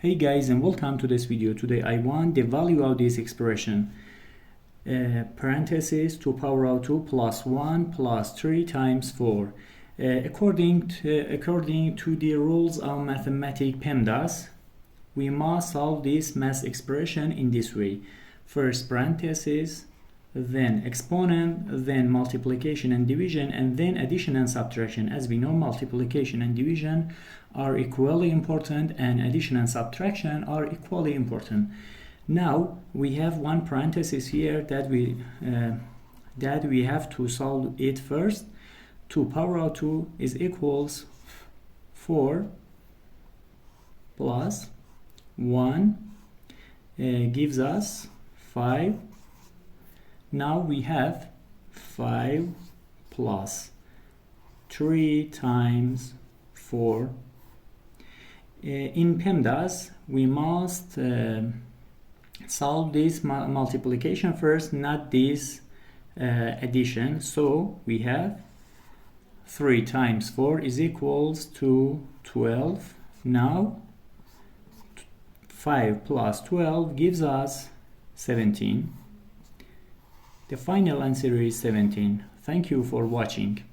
Hey guys, and welcome to this video. Today I want the value of this expression. Parentheses 2 power of 2 plus 1 plus 3 times 4. According to the rules of mathematics PEMDAS, we must solve this math expression in this way. First parentheses, then exponent, then multiplication and division, and then addition and subtraction. As we know, multiplication and division are equally important, and addition and subtraction are equally important. Now we have one parenthesis here that we have to solve it first. 2 power of 2 is equals 4 plus 1 gives us 5. Now we have 5 plus 3 times 4. In PEMDAS, we must solve this multiplication first, not this addition. So we have 3 times 4 is equals to 12. Now 5 plus 12 gives us 17. The final answer is 17. Thank you for watching.